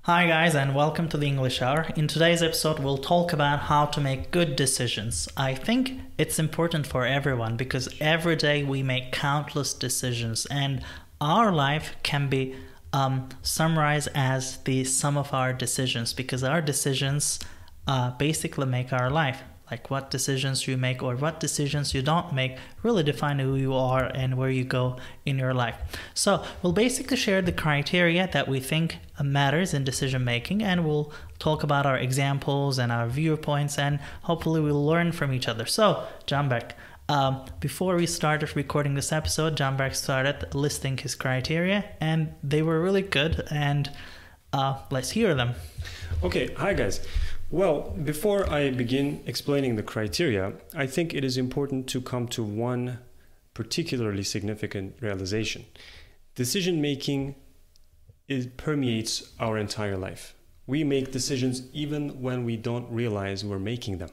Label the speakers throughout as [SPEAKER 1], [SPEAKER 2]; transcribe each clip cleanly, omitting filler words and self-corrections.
[SPEAKER 1] Hi guys, and welcome to the English Hour. In today's episode, we'll talk about how to make good decisions. I think it's important for everyone because every day we make countless decisions and our life can be summarized as the sum of our decisions because our decisions basically make our life. Like what decisions you make or what decisions you don't make really define who you are and where you go in your life. So we'll basically share the criteria that we think matters in decision making, and we'll talk about our examples and our viewpoints, and hopefully we'll learn from each other. So Canberk, before we started recording this episode, Canberk started listing his criteria and they were really good, and let's hear them.
[SPEAKER 2] Okay, hi guys. Well, before I begin explaining the criteria, I think it is important to come to one particularly significant realization. Decision-making permeates our entire life. We make decisions even when we don't realize we're making them.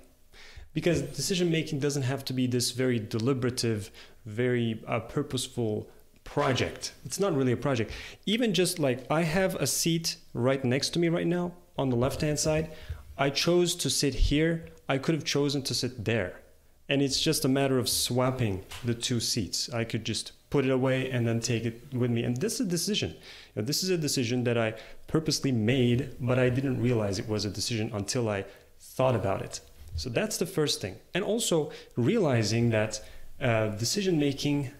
[SPEAKER 2] Because decision-making doesn't have to be this very deliberative, very purposeful project. It's not really a project. Even just like I have a seat right next to me right now on the left-hand side. I chose to sit here. I could have chosen to sit there. And it's just a matter of swapping the two seats. I could just put it away and then take it with me. And this is a decision. This is a decision that I purposely made, but I didn't realize it was a decision until I thought about it. So that's the first thing. And also realizing that decision-making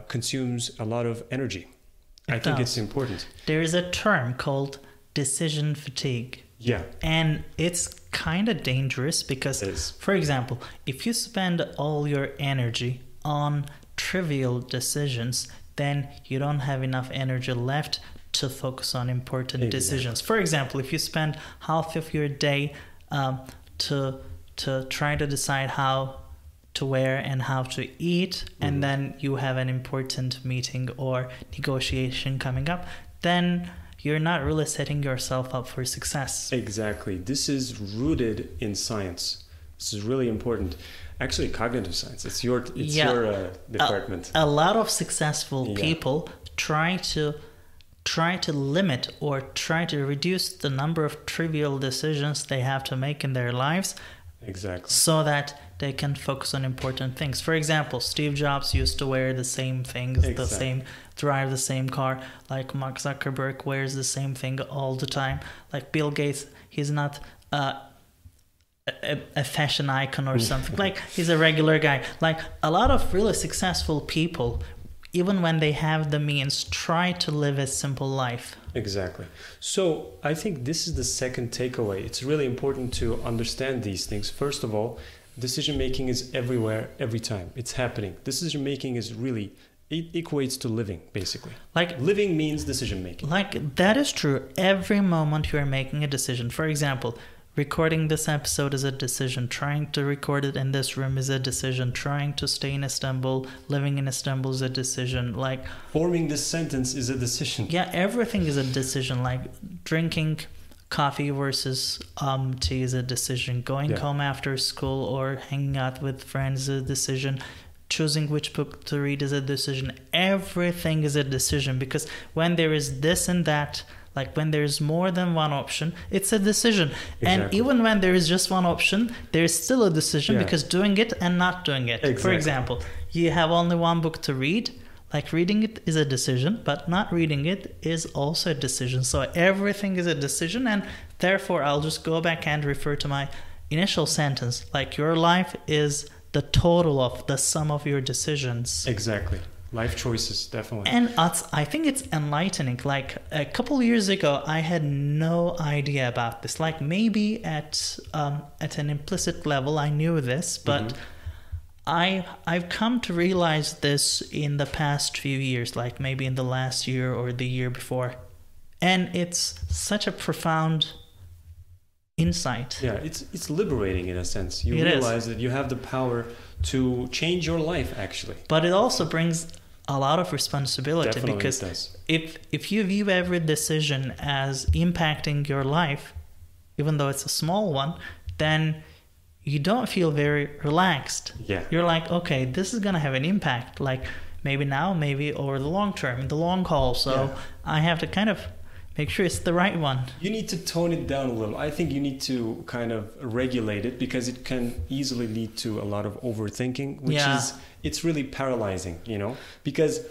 [SPEAKER 2] consumes a lot of energy. I think it's important.
[SPEAKER 1] There is a term called decision fatigue.
[SPEAKER 2] Yeah.
[SPEAKER 1] And it's kind of dangerous because, for example, if you spend all your energy on trivial decisions, then you don't have enough energy left to focus on important decisions. For example, if you spend half of your day to try to decide how to wear and how to eat, and then you have an important meeting or negotiation coming up, then you're not really setting yourself up for success.
[SPEAKER 2] Exactly. This is rooted in science. This is really important. Actually, cognitive science. It's your department.
[SPEAKER 1] A lot of successful people try to limit or try to reduce the number of trivial decisions they have to make in their lives.
[SPEAKER 2] Exactly.
[SPEAKER 1] So that they can focus on important things. For example, Steve Jobs used to wear the same things, drive the same car. Like Mark Zuckerberg wears the same thing all the time. Like Bill Gates, he's not a fashion icon or something. Like he's a regular guy. Like a lot of really successful people, even when they have the means, try to live a simple life.
[SPEAKER 2] Exactly. So I think this is the second takeaway. It's really important to understand these things. First of all, decision-making is everywhere, every time. It's happening. Decision-making is really, it equates to living, basically. Like living means decision-making.
[SPEAKER 1] Like that is true. Every moment you are making a decision. For example, recording this episode is a decision. Trying to record it in this room is a decision. Trying to stay in Istanbul, living in Istanbul is a decision. Like
[SPEAKER 2] forming this sentence is a decision.
[SPEAKER 1] Yeah, everything is a decision. Like drinking coffee versus tea is a decision. Going home after school or hanging out with friends is a decision. Choosing which book to read is a decision. Everything is a decision because when there is this and that, like when there's more than one option, it's a decision. Exactly. And even when there is just one option, there's still a decision because doing it and not doing it. Exactly. For example, you have only one book to read. Like reading it is a decision, but not reading it is also a decision. So everything is a decision, and therefore I'll just go back and refer to my initial sentence. Like your life is the total of the sum of your decisions.
[SPEAKER 2] Exactly. Life choices, definitely.
[SPEAKER 1] And I think it's enlightening. Like a couple years ago, I had no idea about this. Like maybe at an implicit level, I knew this, but I've come to realize this in the past few years, like maybe in the last year or the year before. And it's such a profound insight.
[SPEAKER 2] Yeah, it's liberating in a sense. You realize that you have the power to change your life, actually.
[SPEAKER 1] But it also brings a lot of responsibility.
[SPEAKER 2] Definitely
[SPEAKER 1] because
[SPEAKER 2] it does.
[SPEAKER 1] If you view every decision as impacting your life, even though it's a small one, then you don't feel very relaxed.
[SPEAKER 2] Yeah.
[SPEAKER 1] You're like, okay, this is going to have an impact. Like maybe now, maybe over the long term, in the long haul. So I have to kind of make sure it's the right one.
[SPEAKER 2] You need to tone it down a little. I think you need to kind of regulate it because it can easily lead to a lot of overthinking, which it's really paralyzing, because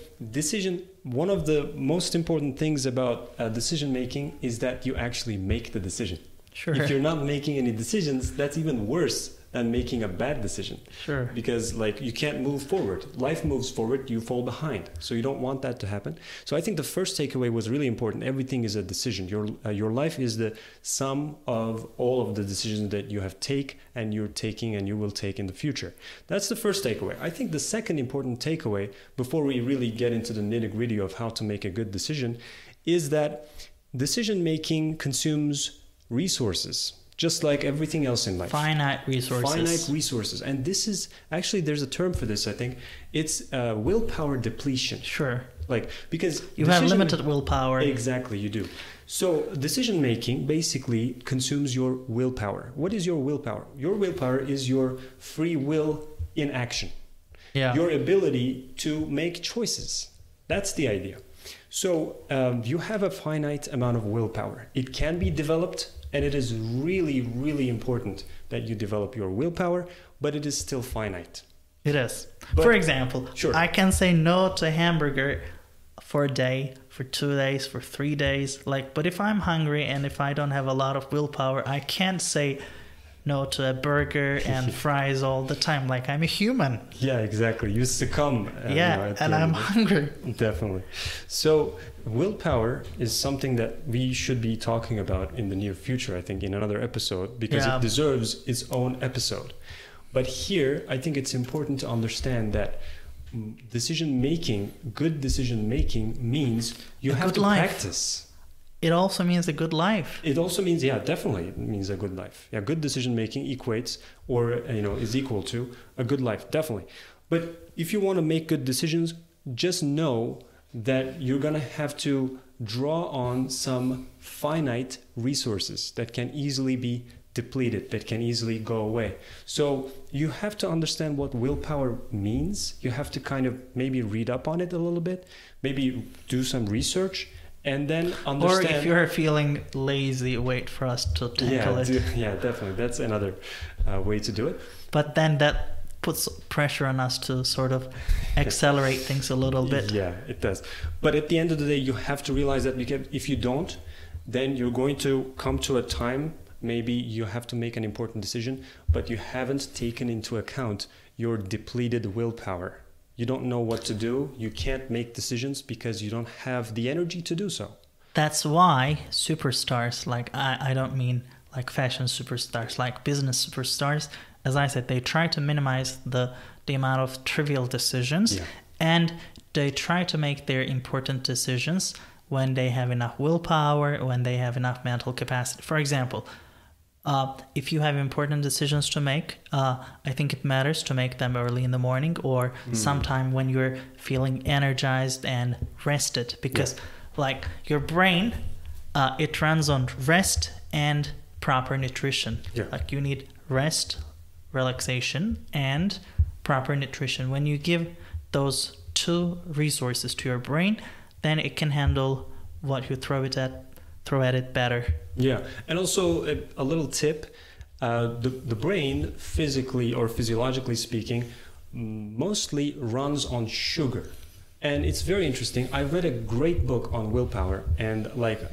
[SPEAKER 2] one of the most important things about decision making is that you actually make the decision.
[SPEAKER 1] Sure.
[SPEAKER 2] If you're not making any decisions, that's even worse than making a bad decision.
[SPEAKER 1] Sure.
[SPEAKER 2] Because you can't move forward. Life moves forward, you fall behind. So you don't want that to happen. So I think the first takeaway was really important. Everything is a decision. Your life is the sum of all of the decisions that you have and you're taking and you will take in the future. That's the first takeaway. I think the second important takeaway, before we really get into the nitty-gritty of how to make a good decision, is that decision making consumes resources. Just like everything else in life.
[SPEAKER 1] Finite resources.
[SPEAKER 2] Finite resources. And this is, actually there's a term for this, I think. It's willpower depletion.
[SPEAKER 1] Sure.
[SPEAKER 2] Because
[SPEAKER 1] you have limited willpower.
[SPEAKER 2] Exactly, you do. So decision making basically consumes your willpower. What is your willpower? Your willpower is your free will in action.
[SPEAKER 1] Yeah.
[SPEAKER 2] Your ability to make choices. That's the idea. So you have a finite amount of willpower. It can be developed. And it is really, really important that you develop your willpower, but it is still finite.
[SPEAKER 1] It is. For example,
[SPEAKER 2] sure.
[SPEAKER 1] I can say no to a hamburger for a day, for 2 days, for 3 days. But if I'm hungry and if I don't have a lot of willpower, I can't say no to a burger and fries all the time. I'm a human.
[SPEAKER 2] Yeah, exactly. You succumb.
[SPEAKER 1] And I'm hungry.
[SPEAKER 2] Definitely. So willpower is something that we should be talking about in the near future, I think, in another episode, because it deserves its own episode. But here, I think it's important to understand that good decision making means you have to practice.
[SPEAKER 1] It also means a good life.
[SPEAKER 2] It also means, definitely it means a good life. Yeah, good decision making equates or, is equal to a good life, definitely. But if you want to make good decisions, just know that you're going to have to draw on some finite resources that can easily be depleted, that can easily go away. So you have to understand what willpower means. You have to kind of maybe read up on it a little bit, maybe do some research, and then understand.
[SPEAKER 1] Or if you're feeling lazy, wait for us to tackle it.
[SPEAKER 2] Yeah, definitely. That's another way to do it.
[SPEAKER 1] But then that puts pressure on us to sort of accelerate things a little bit.
[SPEAKER 2] Yeah, it does. But at the end of the day, you have to realize that if you don't, then you're going to come to a time, maybe you have to make an important decision, but you haven't taken into account your depleted willpower. You don't know what to do. You can't make decisions because you don't have the energy to do so.
[SPEAKER 1] That's why superstars, I don't mean like fashion superstars, like business superstars, as I said, they try to minimize the amount of trivial decisions, and they try to make their important decisions when they have enough willpower, when they have enough mental capacity. For example, if you have important decisions to make, I think it matters to make them early in the morning or sometime when you're feeling energized and rested, because your brain, it runs on rest and proper nutrition. You need rest, relaxation, and proper nutrition. When you give those two resources to your brain, then it can handle what you throw at it better. Yeah,
[SPEAKER 2] and also a little tip, the brain, physically or physiologically speaking, mostly runs on sugar. And it's very interesting. I read a great book on willpower, and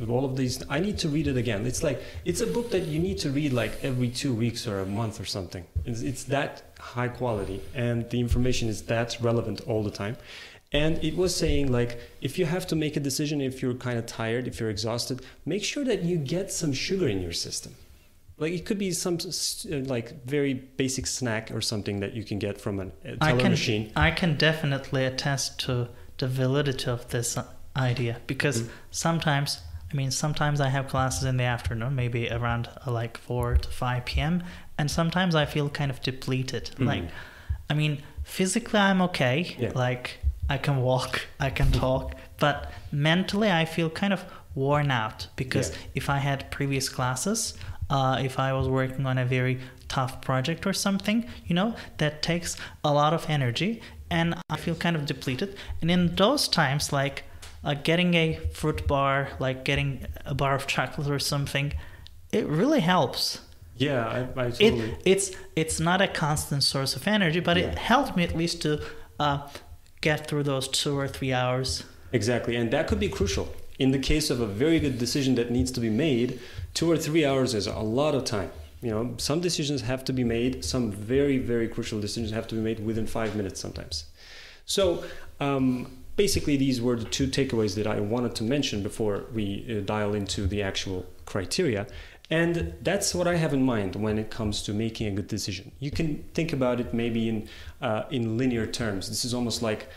[SPEAKER 2] all of these, I need to read it again. It's a book that you need to read every 2 weeks or a month or something. It's that high quality, and the information is that relevant all the time. And it was saying, if you have to make a decision, if you're kind of tired, if you're exhausted, make sure that you get some sugar in your system. It could be some very basic snack or something that you can get from a teller machine.
[SPEAKER 1] I can definitely attest to the validity of this idea, because sometimes I have classes in the afternoon, maybe around 4 to 5 p.m. And sometimes I feel kind of depleted. Physically I'm okay. Yeah. I can walk, I can talk, but mentally I feel kind of worn out, because if I had previous classes, if I was working on a very tough project or something, that takes a lot of energy, and I feel kind of depleted. And in those times, getting a fruit bar, like getting a bar of chocolate or something, it really helps.
[SPEAKER 2] Yeah, I totally.
[SPEAKER 1] It's not a constant source of energy, but it helped me at least to get through those 2 or 3 hours.
[SPEAKER 2] Exactly, and that could be crucial. In the case of a very good decision that needs to be made, 2 or 3 hours is a lot of time. Some decisions have to be made, some very, very crucial decisions have to be made within 5 minutes sometimes. So basically these were the 2 takeaways that I wanted to mention before we dial into the actual criteria. And that's what I have in mind when it comes to making a good decision. You can think about it maybe in linear terms. This is almost like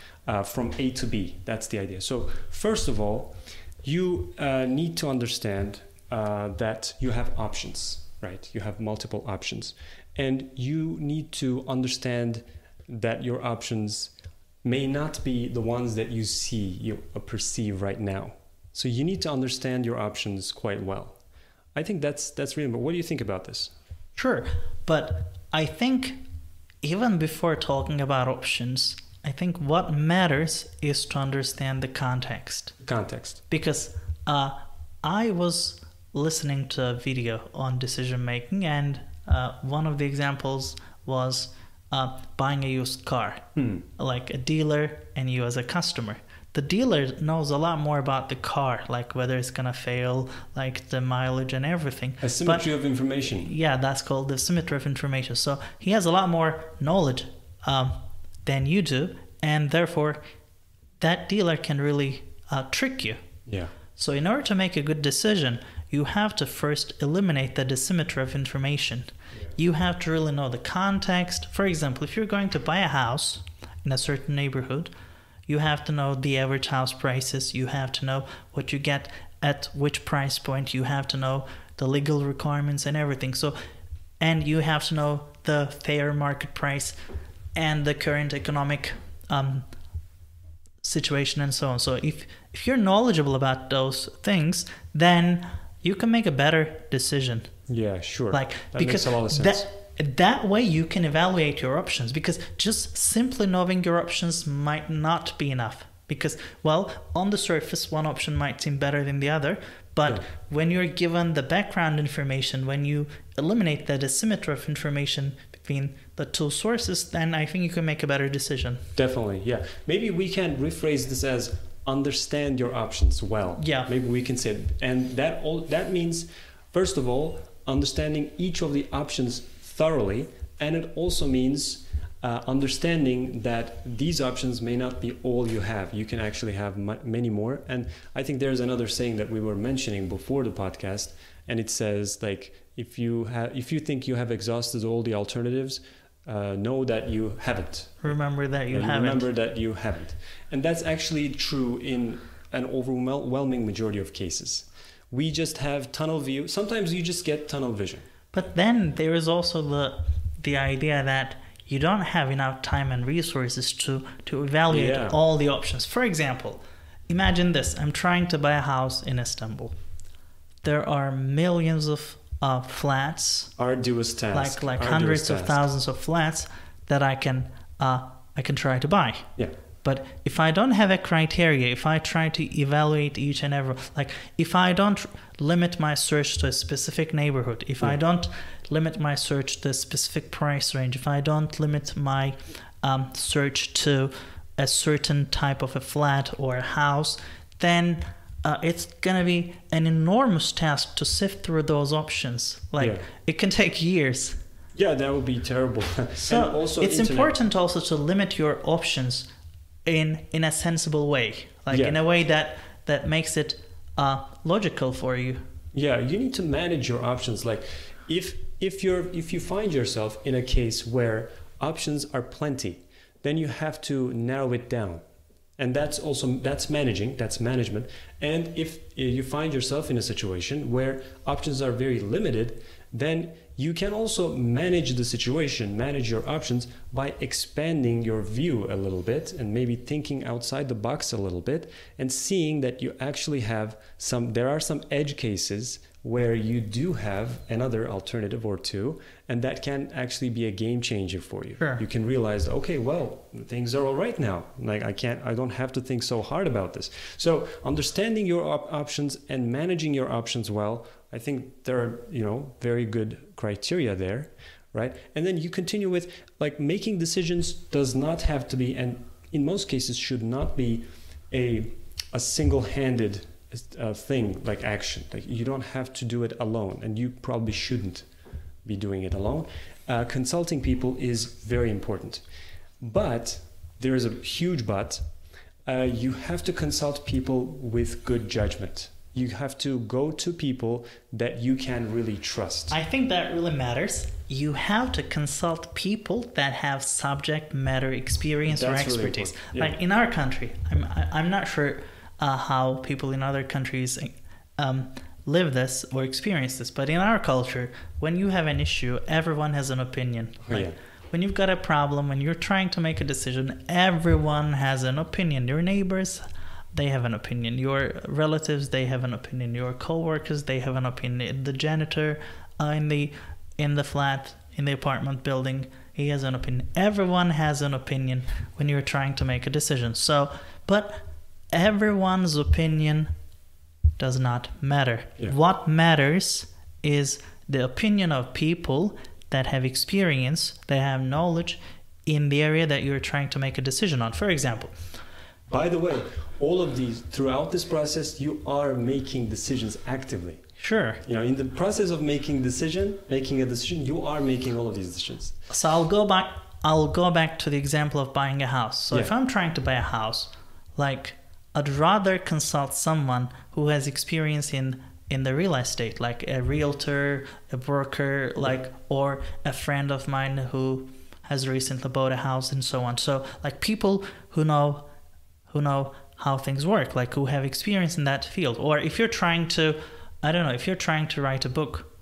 [SPEAKER 2] from A to B. That's the idea. So first of all, you need to understand that you have options, right? You have multiple options. And you need to understand that your options may not be the ones that you perceive right now. So you need to understand your options quite well. I think that's really important. What do you think about this?
[SPEAKER 1] Sure, but I think even before talking about options, I think what matters is to understand the context. Because I was listening to a video on decision making, and one of the examples was buying a used car, like a dealer and you as a customer. The dealer knows a lot more about the car, like whether it's gonna fail, like the mileage and everything.
[SPEAKER 2] Asymmetry of information.
[SPEAKER 1] Yeah, that's called the asymmetry of information. So he has a lot more knowledge than you do, and therefore that dealer can really trick you.
[SPEAKER 2] Yeah.
[SPEAKER 1] So in order to make a good decision, you have to first eliminate the asymmetry of information. Yeah. You have to really know the context. For example, if you're going to buy a house in a certain neighborhood, you have to know the average house prices. You have to know what you get at which price point. You have to know the legal requirements and everything. So, and you have to know the fair market price and the current economic situation and so on. So if you're knowledgeable about those things, then you can make a better decision.
[SPEAKER 2] Yeah, sure.
[SPEAKER 1] Like,
[SPEAKER 2] that
[SPEAKER 1] because
[SPEAKER 2] makes a lot of sense.
[SPEAKER 1] That way you can evaluate your options, because just simply knowing your options might not be enough. Because, well, on the surface, one option might seem better than the other, but when you're given the background information, when you eliminate that asymmetry of information between the 2 sources, then I think you can make a better decision.
[SPEAKER 2] Definitely, yeah. Maybe we can rephrase this as understand your options well.
[SPEAKER 1] Yeah.
[SPEAKER 2] Maybe we can say it. And that means, first of all, understanding each of the options thoroughly, and it also means understanding that these options may not be all you have. You can actually have many more. And I think there's another saying that we were mentioning before the podcast, and it says, like, if you think you have exhausted all the alternatives, know that you haven't.
[SPEAKER 1] Remember that you haven't. And that's actually true in an overwhelming majority of cases. We just have tunnel view. Sometimes you just get tunnel vision. But then there is also the idea that you don't have enough time and resources to evaluate all the options. For example, imagine this. I'm trying to buy a house in Istanbul. There are millions of flats.
[SPEAKER 2] Arduous task.
[SPEAKER 1] Like hundreds of thousands of flats that I can try to buy.
[SPEAKER 2] Yeah.
[SPEAKER 1] But if I don't have a criteria, if I try to evaluate each and every, like if I don't limit my search to a specific neighborhood, if I don't limit my search to a specific price range, if I don't limit my search to a certain type of a flat or a house, then it's going to be an enormous task to sift through those options. Like it can take years.
[SPEAKER 2] Yeah, that would be terrible.
[SPEAKER 1] So
[SPEAKER 2] and also
[SPEAKER 1] it's important also to limit your options in a sensible way, like in a way that makes it logical for you.
[SPEAKER 2] Yeah, you need to manage your options. Like if you find yourself in a case where options are plenty, then you have to narrow it down. And that's management. And if you find yourself in a situation where options are very limited, then you can also manage the situation, manage your options by expanding your view a little bit and maybe thinking outside the box a little bit and seeing that you actually have there are some edge cases where you do have another alternative or two, and that can actually be a game changer for you.
[SPEAKER 1] Sure.
[SPEAKER 2] You can realize, okay, well, things are all right now. Like I don't have to think so hard about this. So understanding your options and managing your options well, I think there are, very good criteria there, right? And then you continue with, like, making decisions does not have to be, and in most cases should not be a single-handed thing, like action. Like, you don't have to do it alone, and you probably shouldn't be doing it alone. Consulting people is very important, but there is a huge but. You have to consult people with good judgment. You have to go to people that you can really trust.
[SPEAKER 1] I think that really matters. You have to consult people that have subject matter experience or expertise.
[SPEAKER 2] Really
[SPEAKER 1] like in our country, I'm not sure how people in other countries live this or experience this, but in our culture, when you have an issue, everyone has an opinion. When you've got a problem, when you're trying to make a decision, everyone has an opinion. Your neighbors, they have an opinion. Your relatives, they have an opinion. Your co-workers, they have an opinion. The janitor in the flat, in the apartment building, he has an opinion. Everyone has an opinion when you're trying to make a decision. But everyone's opinion does not matter.
[SPEAKER 2] Yeah.
[SPEAKER 1] What matters is the opinion of people that have experience, that have knowledge in the area that you're trying to make a decision on. For example,
[SPEAKER 2] by the way, all of these, throughout this process, you are making decisions actively.
[SPEAKER 1] Sure.
[SPEAKER 2] In the process of making a decision, you are making all of these decisions.
[SPEAKER 1] So I'll go back to the example of buying a house. So if I'm trying to buy a house, like, I'd rather consult someone who has experience in the real estate, like a realtor, a broker, or a friend of mine who has recently bought a house and so on. So, like, people who know how things work, like, who have experience in that field. Or if you're trying to, write a book,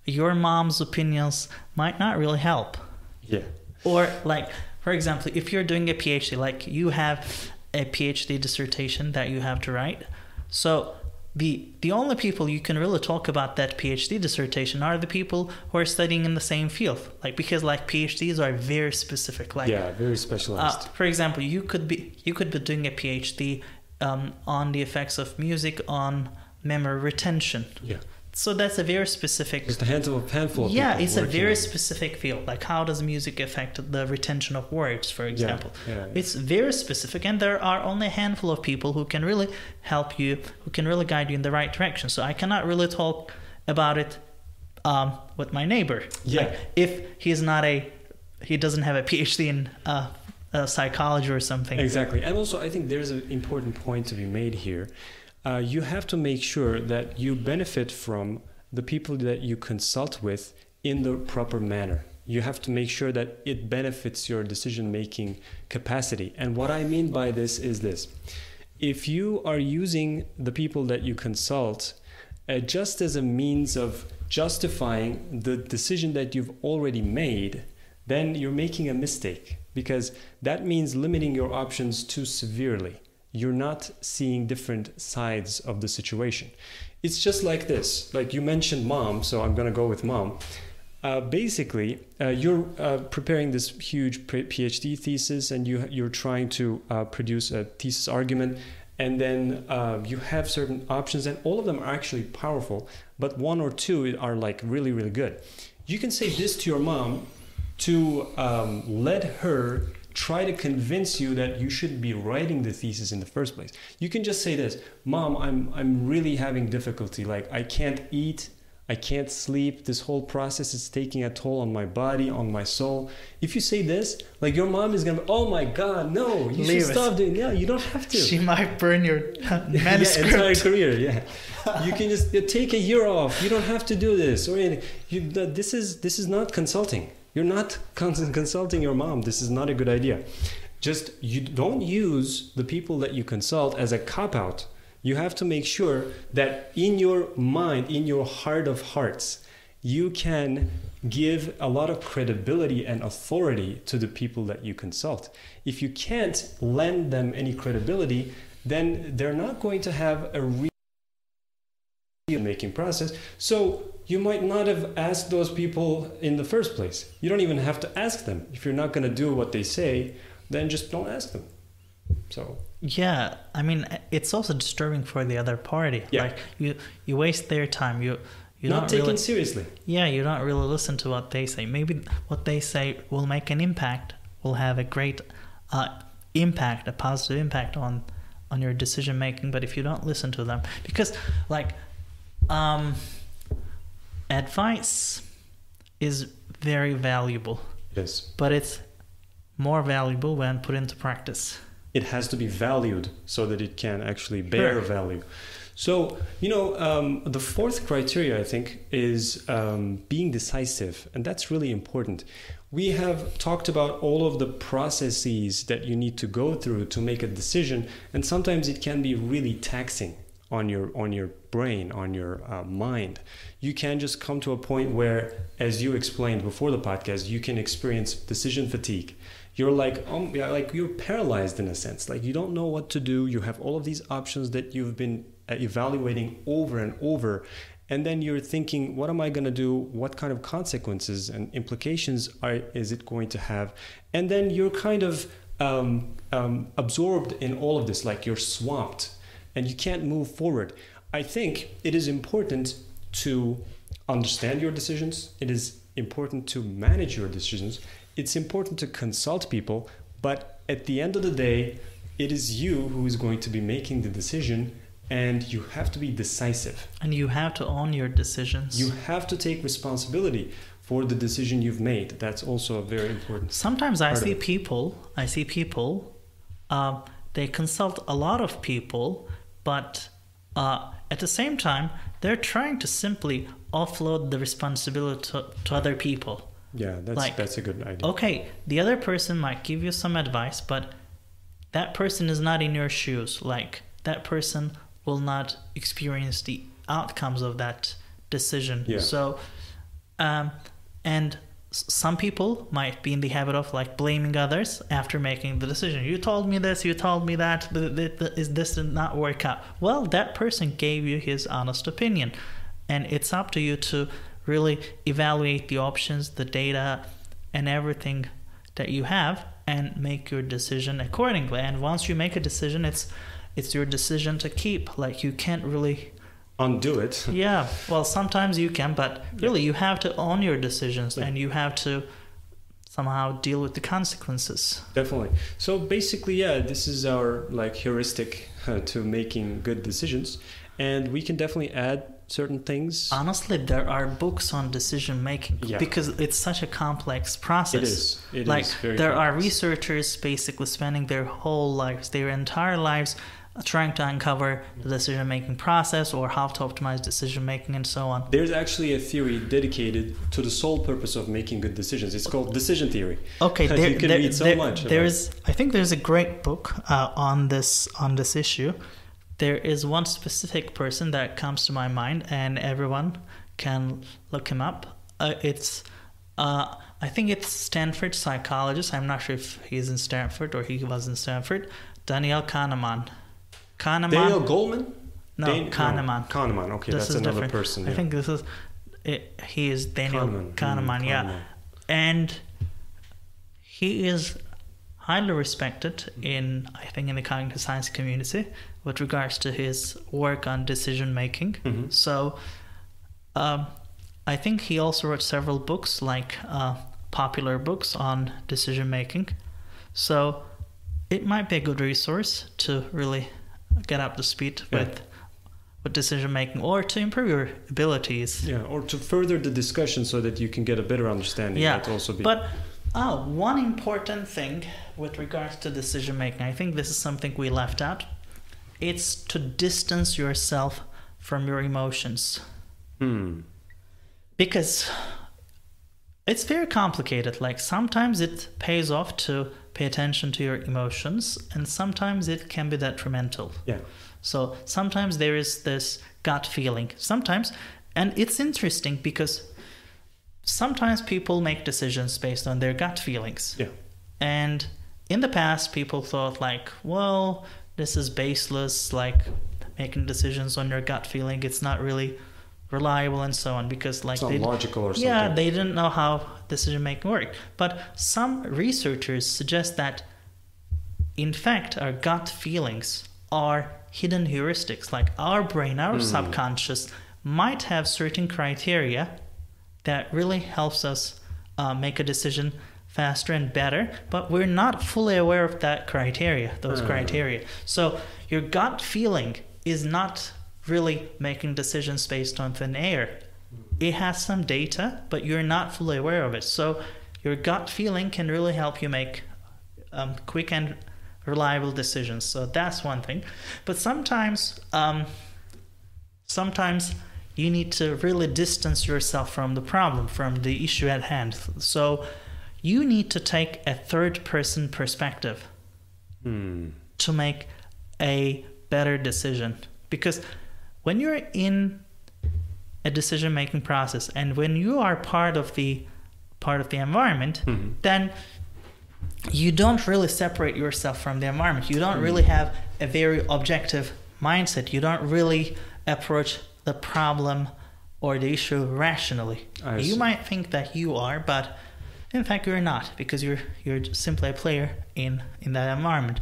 [SPEAKER 1] your mom's opinions might not really help.
[SPEAKER 2] Yeah.
[SPEAKER 1] Or, like, for example, if you're doing a PhD, like, you have a PhD dissertation that you have to write. So the only people you can really talk about that PhD dissertation are the people who are studying in the same field. Like, because, like, PhDs are very specific. Like,
[SPEAKER 2] very specialized.
[SPEAKER 1] For example, you could be doing a PhD on the effects of music on memory retention.
[SPEAKER 2] Yeah.
[SPEAKER 1] So that's a very specific...
[SPEAKER 2] Just a handful of people.
[SPEAKER 1] Yeah, it's a very specific field. Like, how does music affect the retention of words, for example?
[SPEAKER 2] Yeah.
[SPEAKER 1] It's very specific, and there are only a handful of people who can really help you, who can really guide you in the right direction. So I cannot really talk about it with my neighbor.
[SPEAKER 2] Yeah.
[SPEAKER 1] Like, if he doesn't have a PhD in psychology or something.
[SPEAKER 2] Exactly. And also, I think there's an important point to be made here. You have to make sure that you benefit from the people that you consult with in the proper manner. You have to make sure that it benefits your decision-making capacity. And what I mean by this is this. If you are using the people that you consult just as a means of justifying the decision that you've already made, then you're making a mistake, because that means limiting your options too severely. You're not seeing different sides of the situation. It's just like this. Like, you mentioned mom, so I'm going to go with mom. Basically, you're preparing this huge PhD thesis, and you're trying to produce a thesis argument, and then you have certain options, and all of them are actually powerful, but one or two are, like, really, really good. You can say this to your mom to let her try to convince you that you shouldn't be writing the thesis in the first place. You can just say this: Mom, I'm really having difficulty. Like, I can't eat, I can't sleep. This whole process is taking a toll on my body, on my soul. If you say this, like, your mom is gonna be, oh my God, no, you should stop doing. Yeah, you don't have to.
[SPEAKER 1] She might burn your manuscript.
[SPEAKER 2] Yeah, entire career. Yeah, you can just take a year off. You don't have to do this or anything. This is not consulting. You're not consulting your mom. This is not a good idea. You don't use the people that you consult as a cop-out You have to make sure that in your mind, in your heart of hearts, you can give a lot of credibility and authority to the people that you consult. If you can't lend them any credibility, then they're not going to have a real making process. So you might not have asked those people in the first place. You don't even have to ask them. If you're not going to do what they say, then just don't ask them. So
[SPEAKER 1] yeah, I mean, it's also disturbing for the other party.
[SPEAKER 2] Yeah.
[SPEAKER 1] Like you waste their time. You're
[SPEAKER 2] not taken
[SPEAKER 1] really,
[SPEAKER 2] seriously.
[SPEAKER 1] Yeah, you don't really listen to what they say. Maybe what they say will make an impact, will have a great impact, a positive impact on your decision making. But if you don't listen to them, because like advice is very valuable.
[SPEAKER 2] Yes.
[SPEAKER 1] But it's more valuable when put into practice.
[SPEAKER 2] It has to be valued so that it can actually bear value. So, the fourth criteria, I think, is being decisive. And that's really important. We have talked about all of the processes that you need to go through to make a decision. And sometimes it can be really taxing on your brain, on your mind. You can just come to a point where, as you explained before the podcast, you can experience decision fatigue. You're like you're paralyzed in a sense. Like you don't know what to do. You have all of these options that you've been evaluating over and over. And then you're thinking, what am I going to do? What kind of consequences and implications is it going to have? And then you're kind of absorbed in all of this, like you're swamped and you can't move forward. I think it is important to understand your decisions. It is important to manage your decisions. It's important to consult people. But at the end of the day, it is you who is going to be making the decision. And you have to be decisive.
[SPEAKER 1] And you have to own your decisions.
[SPEAKER 2] You have to take responsibility for the decision you've made. That's also a very important.
[SPEAKER 1] Sometimes I see people, they consult a lot of people, but at the same time, they're trying to simply offload the responsibility to other people.
[SPEAKER 2] Yeah, that's a good idea.
[SPEAKER 1] Okay, the other person might give you some advice, but that person is not in your shoes. Like that person will not experience the outcomes of that decision.
[SPEAKER 2] Yeah.
[SPEAKER 1] So, and some people might be in the habit of like blaming others after making the decision. You told me this, you told me that, but this did not work out. Well, that person gave you his honest opinion, and it's up to you to really evaluate the options, the data, and everything that you have, and make your decision accordingly. And once you make a decision, it's your decision to keep. Like you can't really
[SPEAKER 2] undo it.
[SPEAKER 1] Yeah, well, sometimes you can, but really you have to own your decisions, and you have to somehow deal with the consequences.
[SPEAKER 2] Definitely. So basically, this is our heuristic to making good decisions, and we can definitely add certain things.
[SPEAKER 1] Honestly, there are books on decision making because it's such a complex process.
[SPEAKER 2] It is very
[SPEAKER 1] there
[SPEAKER 2] complex.
[SPEAKER 1] Are researchers basically spending their whole lives, their entire lives, trying to uncover the decision-making process or how to optimize decision-making and so on.
[SPEAKER 2] There's actually a theory dedicated to the sole purpose of making good decisions. It's called decision theory.
[SPEAKER 1] Okay,
[SPEAKER 2] you can read so much.
[SPEAKER 1] I think there's a great book on this issue. There is one specific person that comes to my mind, and everyone can look him up. I think it's Stanford psychologist. I'm not sure if he's in Stanford or he was in Stanford. Daniel Kahneman.
[SPEAKER 2] Daniel Goleman?
[SPEAKER 1] No, Kahneman.
[SPEAKER 2] No, Kahneman. Okay,
[SPEAKER 1] this
[SPEAKER 2] that's another
[SPEAKER 1] different.
[SPEAKER 2] person. Yeah.
[SPEAKER 1] I think this is he is Daniel Kahneman. Yeah, and he is highly respected in the cognitive science community with regards to his work on decision making. Mm-hmm. So I think he also wrote several books, popular books on decision making. So it might be a good resource to really get up to speed with decision making, or to improve your abilities.
[SPEAKER 2] Yeah, or to further the discussion so that you can get a better understanding.
[SPEAKER 1] Yeah,
[SPEAKER 2] also be.
[SPEAKER 1] But one important thing with regards to decision making, I think this is something we left out. It's to distance yourself from your emotions. Because it's very complicated. Sometimes it pays off to pay attention to your emotions, and sometimes it can be detrimental.
[SPEAKER 2] Yeah.
[SPEAKER 1] So sometimes there is this gut feeling. Sometimes, and it's interesting because sometimes people make decisions based on their gut feelings.
[SPEAKER 2] Yeah.
[SPEAKER 1] And in the past, people thought like, well, this is baseless, like making decisions on your gut feeling. It's not really reliable and so on, because like
[SPEAKER 2] it's not logical or something.
[SPEAKER 1] Yeah, they didn't know how decision making worked. But some researchers suggest that in fact our gut feelings are hidden heuristics. Like our brain, our subconscious might have certain criteria that really helps us make a decision faster and better, but we're not fully aware of that criteria, those criteria. So your gut feeling is not really making decisions based on thin air. It has some data, but you're not fully aware of it. So your gut feeling can really help you make quick and reliable decisions. So that's one thing. But sometimes you need to really distance yourself from the problem, from the issue at hand. So you need to take a third-person perspective to make a better decision. Because when you're in a decision-making process and when you are part of the environment, then you don't really separate yourself from the environment. You don't really have a very objective mindset. You don't really approach the problem or the issue rationally. You might think that you are, but in fact you're not, because you're simply a player in that environment.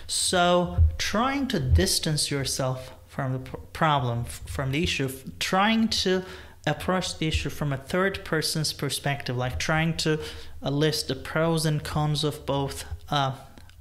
[SPEAKER 1] So trying to distance yourself from the problem, from the issue, trying to approach the issue from a third person's perspective, like trying to list the pros and cons of both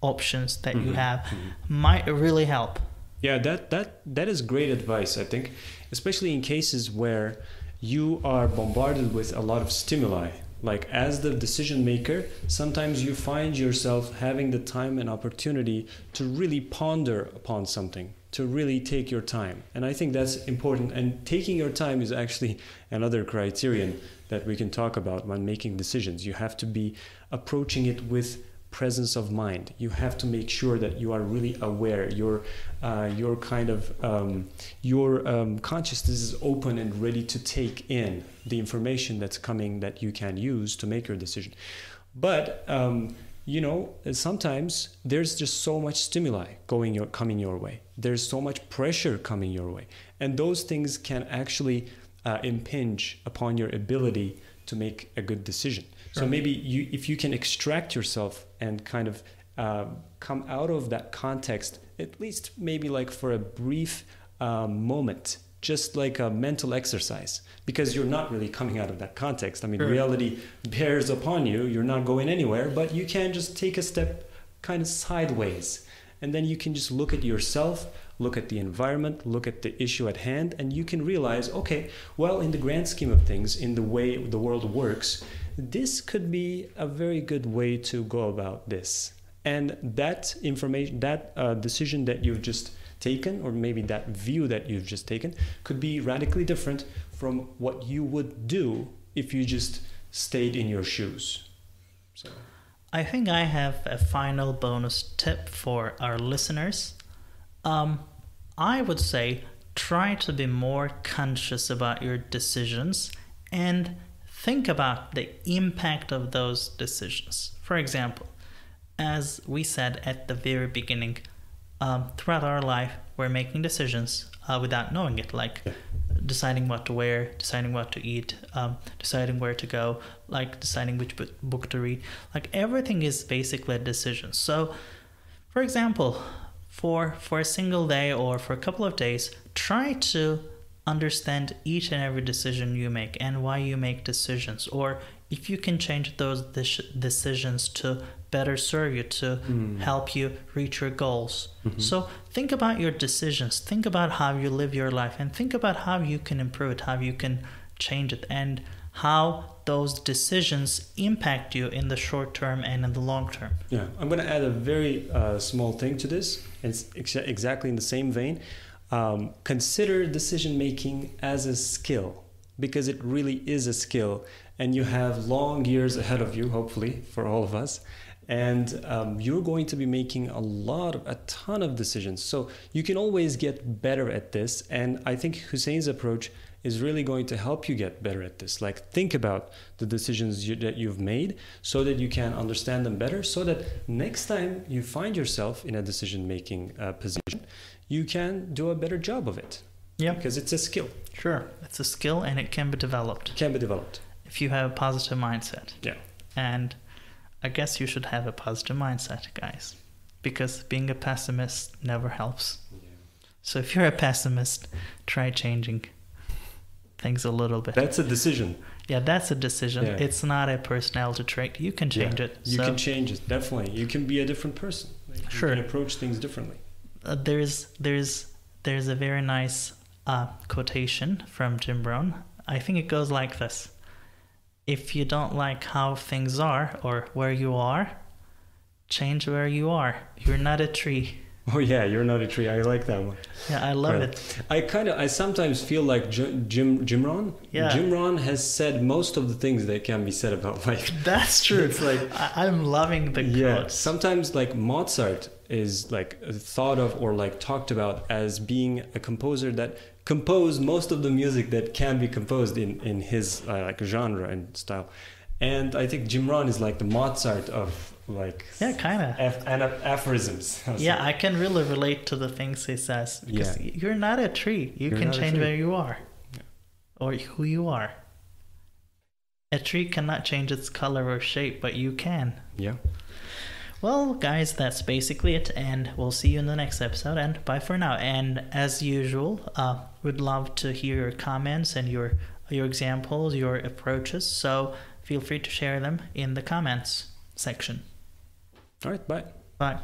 [SPEAKER 1] options that you have, might really help.
[SPEAKER 2] Yeah, that is great advice, I think, especially in cases where you are bombarded with a lot of stimuli. Like as the decision maker, sometimes you find yourself having the time and opportunity to really ponder upon something, to really take your time. And I think that's important. And taking your time is actually another criterion that we can talk about when making decisions. You have to be approaching it with presence of mind. You have to make sure that you are really aware. Your consciousness is open and ready to take in the information that's coming that you can use to make your decision. But sometimes there's just so much stimuli coming your way. There's so much pressure coming your way, and those things can actually impinge upon your ability to make a good decision. So maybe if you can extract yourself and kind of come out of that context, at least maybe like for a brief moment, just like a mental exercise, because you're not really coming out of that context. I mean, reality bears upon you. You're not going anywhere, but you can just take a step kind of sideways. And then you can just look at yourself, look at the environment, look at the issue at hand, and you can realize, okay, well, in the grand scheme of things, in the way the world works, this could be a very good way to go about this. And that information, that decision that you've just taken, or maybe that view that you've just taken, could be radically different from what you would do if you just stayed in your shoes. So
[SPEAKER 1] I think I have a final bonus tip for our listeners. I would say try to be more conscious about your decisions and think about the impact of those decisions. For example, as we said at the very beginning, throughout our life, we're making decisions without knowing it, like deciding what to wear, deciding what to eat, deciding where to go, like deciding which book to read. Like everything is basically a decision. So, for example, for a single day or for a couple of days, try to understand each and every decision you make and why you make decisions, or if you can change those decisions to better serve you, to help you reach your goals. So think about your decisions, think about how you live your life, and think about how you can improve it, how you can change it, and how those decisions impact you in the short term and in the long term.
[SPEAKER 2] Yeah, I'm going to add a very small thing to this, and it's exactly in the same vein. Consider decision making as a skill, because it really is a skill, and you have long years ahead of you, hopefully for all of us, and you're going to be making a ton of decisions. So you can always get better at this. And I think Hussein's approach is really going to help you get better at this. Like, think about the decisions that you've made so that you can understand them better, so that next time you find yourself in a decision-making position, you can do a better job of it.
[SPEAKER 1] Yeah.
[SPEAKER 2] Because it's a skill.
[SPEAKER 1] Sure. It's a skill and it can be developed.
[SPEAKER 2] Can be developed.
[SPEAKER 1] If you have a positive mindset.
[SPEAKER 2] Yeah.
[SPEAKER 1] And I guess you should have a positive mindset, guys. Because being a pessimist never helps. Yeah. So if you're a pessimist, try changing things a little bit.
[SPEAKER 2] That's a decision.
[SPEAKER 1] Yeah, that's a decision.
[SPEAKER 2] Yeah.
[SPEAKER 1] It's not a personality trait. You can change it.
[SPEAKER 2] You can change it, definitely. You can be a different person. Like,
[SPEAKER 1] sure.
[SPEAKER 2] You can approach things differently.
[SPEAKER 1] There's a very nice quotation from Jim Rohn. I think it goes like this. If you don't like how things are or where you are, change where you are. You're not a tree.
[SPEAKER 2] Oh yeah, you're not a tree. I like that one.
[SPEAKER 1] Yeah, I love it.
[SPEAKER 2] I sometimes feel like Jim Rohn.
[SPEAKER 1] Yeah.
[SPEAKER 2] Jim Rohn has said most of the things that can be said about life.
[SPEAKER 1] That's true.
[SPEAKER 2] It's like
[SPEAKER 1] I'm loving the quotes.
[SPEAKER 2] Sometimes like Mozart is like thought of or like talked about as being a composer that composed most of the music that can be composed in his like genre and style. And I think Jim Rohn is like the Mozart of like
[SPEAKER 1] kind of
[SPEAKER 2] aphorisms.
[SPEAKER 1] Yeah, I can really relate to the things he says because you're not a tree. You can change where you are or who you are. A tree cannot change its color or shape, but you can.
[SPEAKER 2] Yeah.
[SPEAKER 1] Well, guys, that's basically it, and we'll see you in the next episode, and bye for now. And as usual, we'd love to hear your comments and your examples, your approaches, so feel free to share them in the comments section.
[SPEAKER 2] All right, bye.
[SPEAKER 1] Bye.